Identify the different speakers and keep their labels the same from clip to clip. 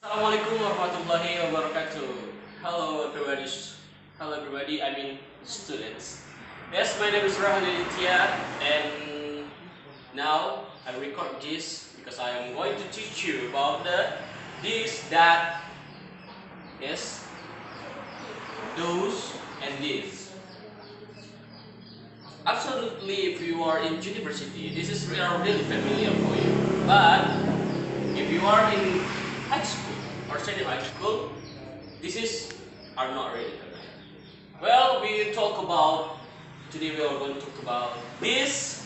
Speaker 1: Assalamualaikum warahmatullahi wabarakatuh. Hello everybody. Hello everybody. I mean students. Yes, my name is Rahul Aditya, and now I record this because I am going to teach you about the this, that, yes, those, and this. Absolutely, if you are in university, this is really familiar for you. But if you are in high school or senior high school, this is are not really familiar. Well, we talk about today. We are going to talk about this,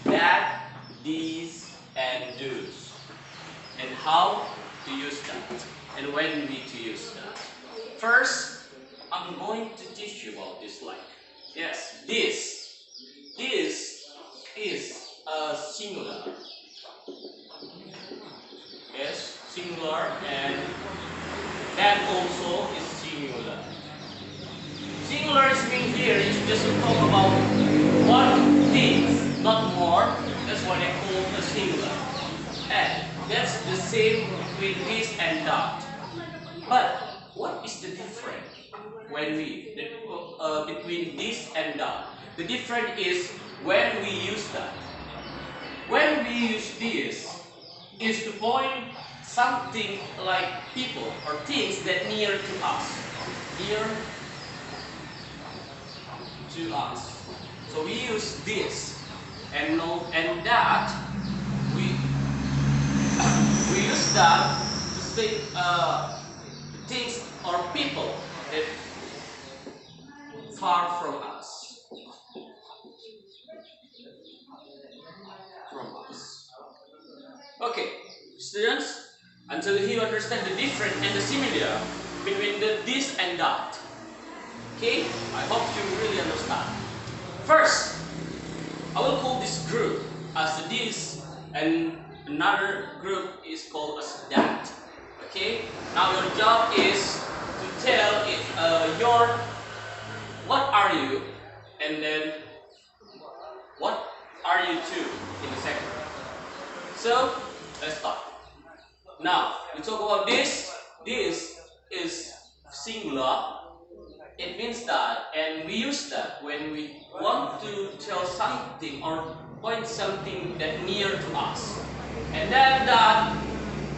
Speaker 1: that, these, and those, and how to use that, and when we need to use that. First, I'm going to teach you about this. Yes, this. This is a singular. Yes, singular, and that also is singular. Singular is mean here is just to talk about one thing, not more. That's what I call a singular. And that's the same between this and that. But what is the difference between this and that? The difference is when we use that. When we use this is to point something like people or things that near to us. Near to us. So we use this and that we we use that to say things or people that far from us. Okay, students, until you understand the difference and the similar between the this and that. Okay, I hope you really understand. First, I will call this group as this, and another group is called as that. Okay, now your job is to tell it your what are you, and then what are you too in a second. So let's start. Now we talk about this. This is singular. It means that, and we use that when we want to tell something or point something that near to us. And then that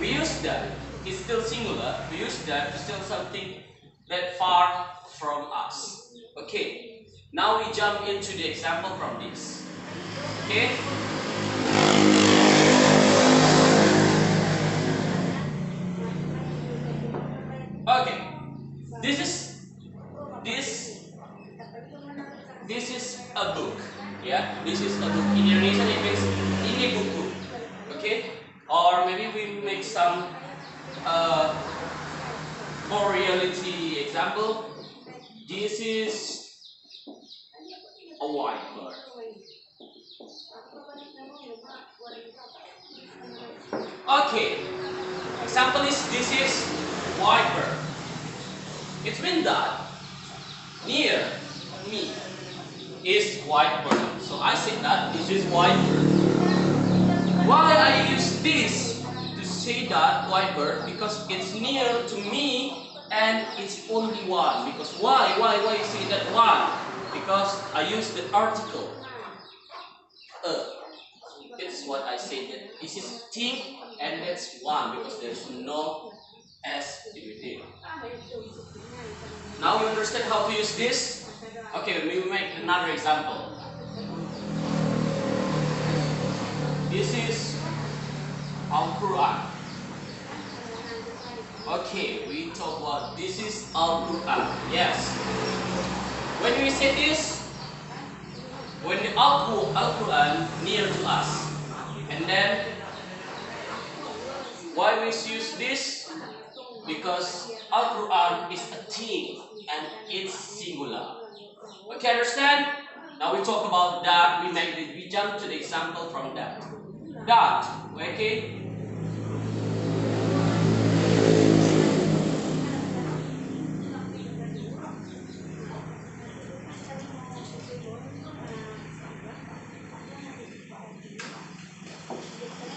Speaker 1: we use that. It's still singular. We use that to tell something that far from us. Okay. Now we jump into the example from this. Okay. Okay, this is a book. Yeah, this is a book. In Indonesian, it means ini buku. Okay, or maybe we make some more reality example. This is a whiteboard. Okay, example is this is whiteboard. It means that near me is whiteboard. So I say that this is whiteboard. Why I use this to say that whiteboard? Because it's near to me and it's only one. Because why you say that one? Because I use the article. It's what I say that this is thing and that's one because there's no S in between. Now you understand how to use this? Okay, we will make another example. This is Al-Quran. Okay, we talk about this is Al-Quran. Yes. When we say this, when the Al-Quran near to us, and then why we use this? Because Al-Quran is a thing and it's singular. Okay, understand? Now we talk about that. We jump to the example from that. That, okay?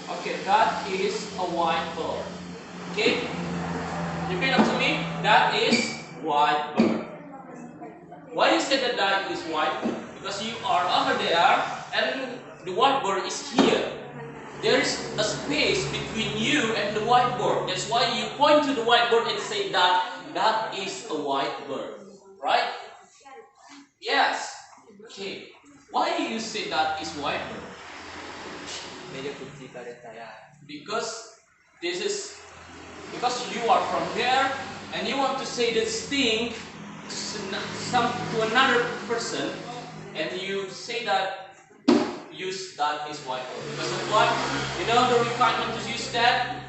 Speaker 1: Okay, that is a whiteboard. Okay? Repeat after me. That is white bird. Why you say that is white? Because you are over there and the white bird is here. There is a space between you and the whiteboard. That's why you point to the whiteboard and say that is a whiteboard, right? Yes. Okay. Why do you say that is whiteboard? Because because you are from there and you want to say this thing to another person, and you say that. Use that is whiteboard. Because of what? You know the requirement to use that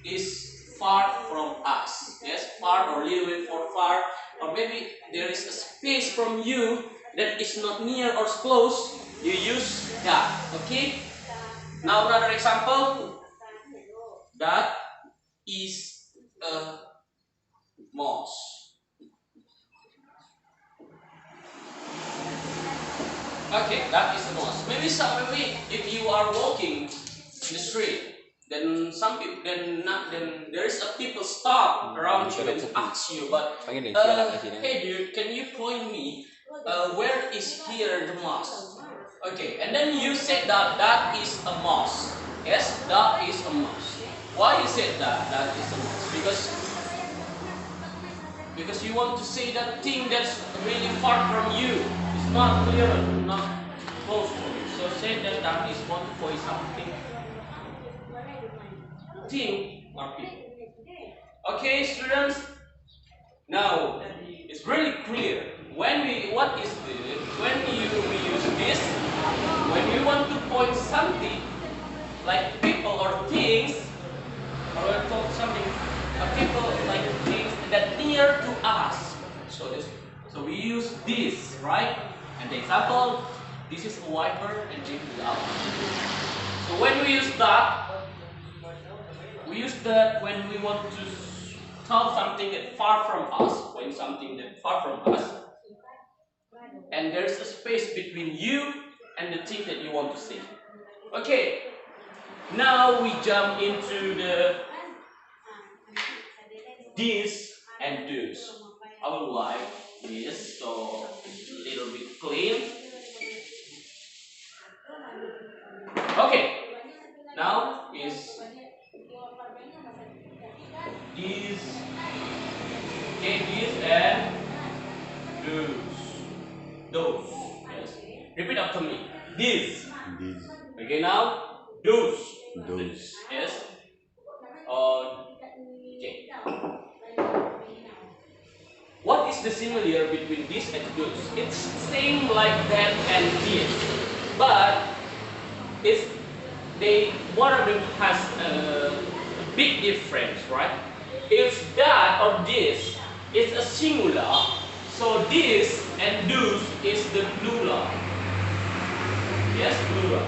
Speaker 1: is far from us. Yes, far or little bit for far, or maybe there is a space from you that is not near or close. You use that. Okay. Now another example. That is a mouse. Okay, that is the most. Maybe if you are walking in the street, then then there is a people stop around you and ask you, but hey dude, can you point me where is here the mosque? Okay, and then you said that is a mosque. Yes, that is a mosque. Why you said that is a mosque? Because you want to say that thing that's really far from you. It's not clear, not close to you. So say that is want to point something. Thing or people. Okay, students. Now it's really clear when we use this when we want to point something like people or things, or we talk something people like things that near to us. So we use this, right? And the example, this is a whiteboard and this is our. So when we use that when we want to tell something that far from us, when something that far from us, and there's a space between you and the thing that you want to say. Okay, now we jump into the this and those. I will like this so it's a little bit clean. Okay, now is this, okay, this and those. Yes. Repeat after me. This. Okay, now those. Yes. Okay. What is the similar between this and those? It's same like that and this, but one of them has a big difference, right? If that or this is a singular, so this and those is the plural. Yes, plural.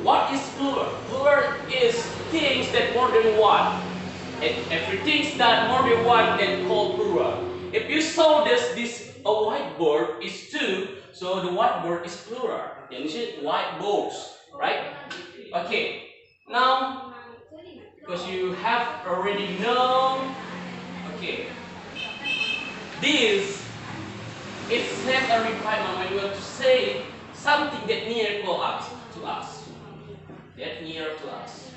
Speaker 1: What is plural? Plural is things that more than one. And everything that more than one then called plural. If you saw this a whiteboard is two, so the whiteboard is plural. You see whiteboards, right? Okay. Now, because you have already known, okay, this is set a requirement when you want to say something that near to us. That near to us.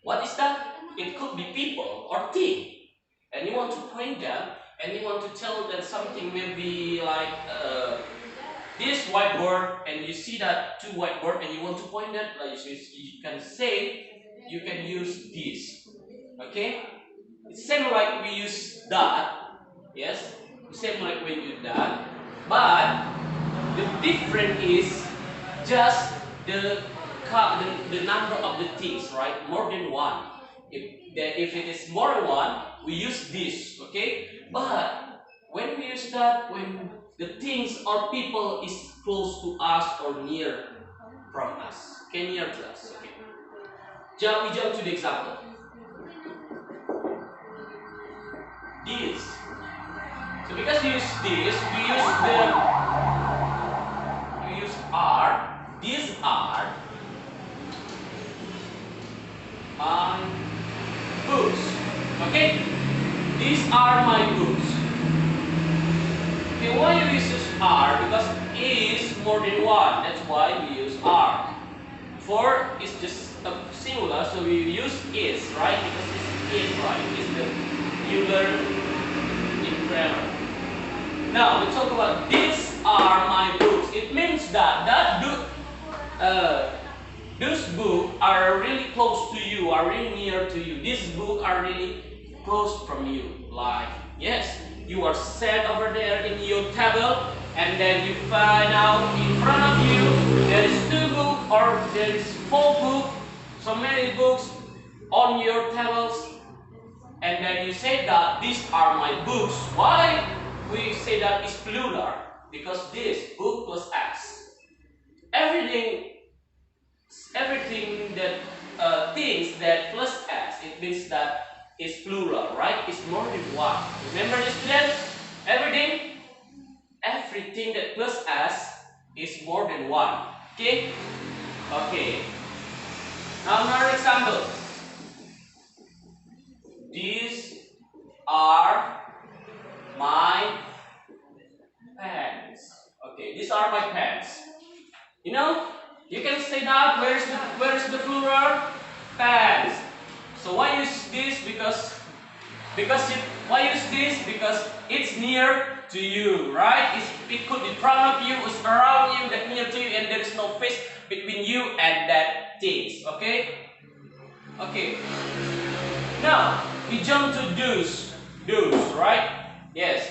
Speaker 1: What is that? It could be people or thing, and you want to point them, and you want to tell them something maybe like this whiteboard, and you see that two whiteboard, and you want to point that, like you can say, you can use this. Okay? It's same like we use that. Yes, same like we use that, but the difference is just the number of the things, right? More than one. If it is more than one, we use this, okay? But when we use that, when the things or people is close to us or near from us, okay, near to us, okay? We jump to the example. This. So because we use this, we use R. These are. Okay, these are my books. Okay, why we use are? Because is more than one. That's why we use are. For is just a singular, so we use is, right? Because it's is, right? Is the you learn in grammar. Now we talk about these are my books. It means that those books are really close to you, are really near to you. These books are really close from you. Like, yes, you are set over there in your table, and then you find out in front of you there is 2 books or there is 4 books, so many books on your tables, and then you say that these are my books. Why we say that is plural? Because this book plus s. Everything that things that plus s, it means that is plural, right? It's more than one. Remember, students, everything that plus s is more than one. Okay? Okay. Now another example. These are my pants. Okay, these are my pants. You know, you can say that where is the plural? Pants. So why use this? Why use this? Because it's near to you, right? It could be in front of you, it's around you, that near to you, and there is no space between you and that things. Okay? Okay. Now we jump to those, right? Yes.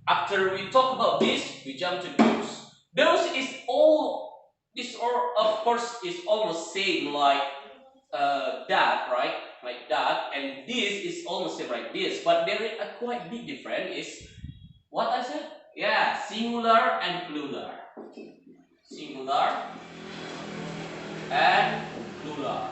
Speaker 1: After we talk about this, we jump to those. Those is all. This or of course is almost same like that, right? Like that, and this is almost same like this, but there is a quite big difference. Is what I said? Yeah, singular and plural. Singular and plural.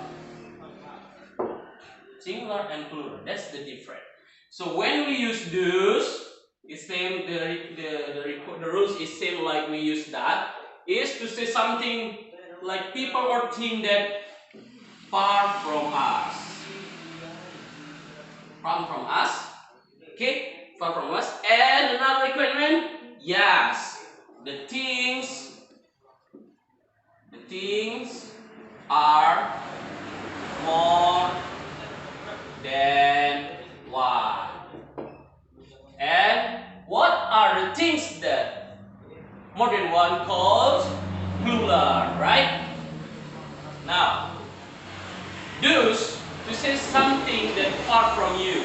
Speaker 1: Singular and plural. That's the difference. So when we use those, it's same. The rules is same like we use that. Is to say something like people or thing that far from us. From us. Okay? Far from us. And another requirement, yes. The things are more than one. And what are the things that more than one calls plural, right? Now, those to say something that far from you,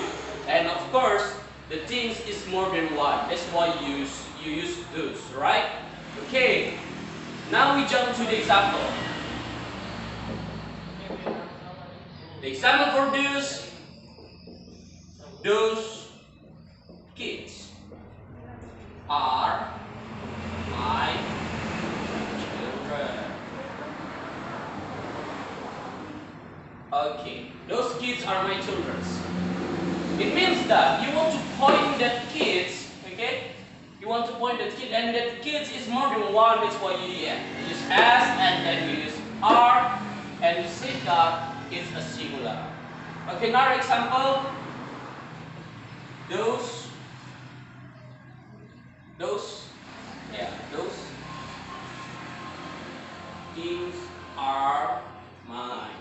Speaker 1: and of course, the things is more than one. That's why you use those, right? Okay. Now we jump to the example. The example for those kids are my children. Okay, those kids are my children. It means that you want to point that kids, okay? You want to point that kid, and that kids is more than one. That's why you use s, and then you use are, and you say that it's a singular. Okay, another example. Those things are mine.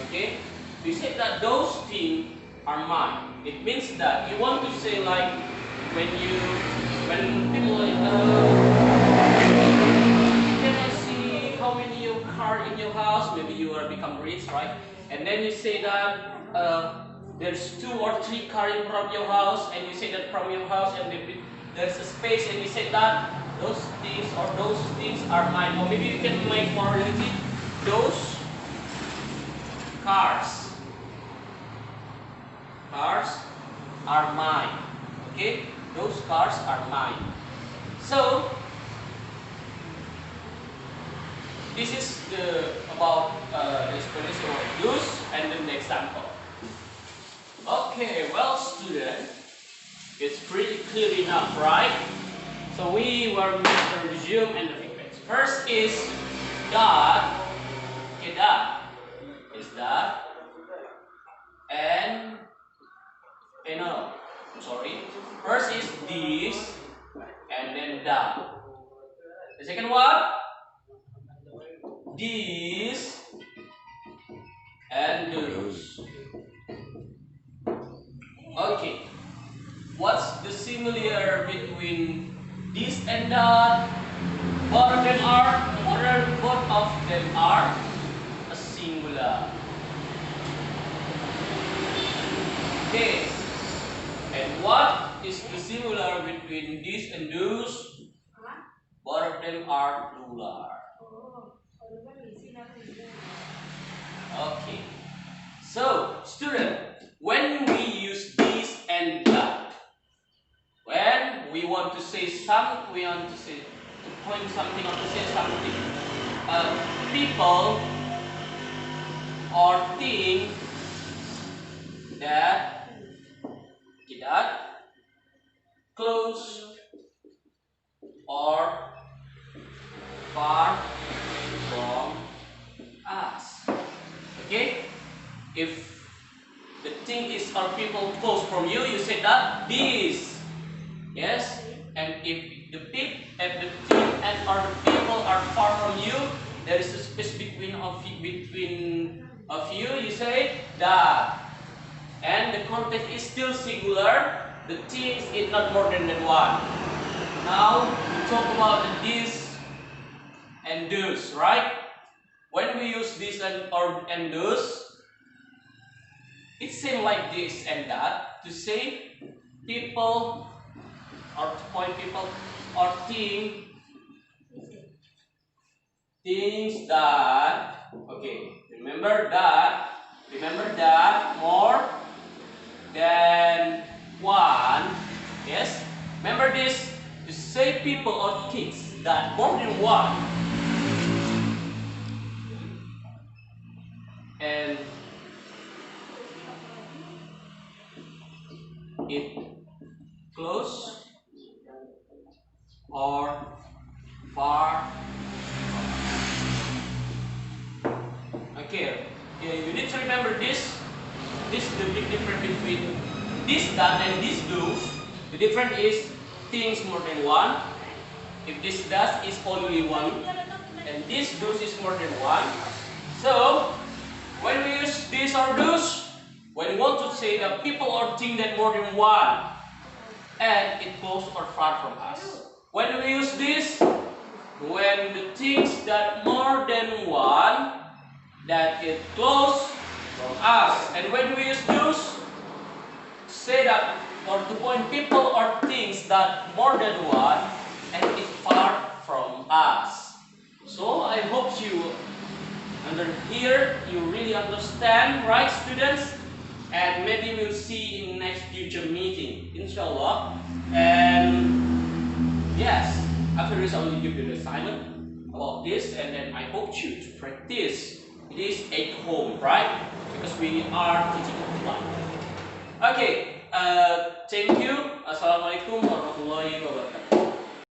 Speaker 1: Okay? You say that those things are mine. It means that you want to say like when people like can I see how many your car in your house? Maybe you are become rich, right? And then you say that there's 2 or 3 cars in front of your house, and you say that from your house, and there's a space, and you say that those things are mine. Or maybe you can make more relative. Those cars are mine. Okay, those cars are mine. So this is about the explanation of those, and then the example. Okay, well, student, it's pretty clear enough, right? So we were going to resume and the frequency. First is that. Okay, that. that, and no, I'm sorry. First is this, and then that. The second one, this, and those. Okay. What's the similar between this and that? Both of them are a singular. Okay. And what is the similar between this and those? Both of them are plural. Okay. So, student, when we use this and that, when we want to say something, to point something or to say something, people or things that close or far from us. Okay? If the thing is or people close from you, you say that this. Yes? And if the thing and or the people are far from you, there is a space between of you, you say that. And the context is still singular, the things is not more than one. Now we talk about the this and those, right? When we use this and those, it seems like this and that to say people or to point people or things that, okay, remember that more than one. Yes, remember this, to say people or things that more than one, and it close or far. Okay, yeah, you need to remember this. This is the big difference between this that and this those. The difference is things more than one. If this that is only one, and this those is more than one. So when we use this or those, when we want to say the people or thing that more than one, and it close or far from us. When we use this, when the things that more than one, that it close from us. And when we use those, say that or to point people or things that more than one, and it far from us. So I hope you here you really understand, right, students? And maybe we'll see in next future meeting, inshallah. And yes, after this I will give you the assignment about this, and then I hope you to practice this at home, right? Because we are teaching online. Okay, thank you. Assalamualaikum warahmatullahi wabarakatuh.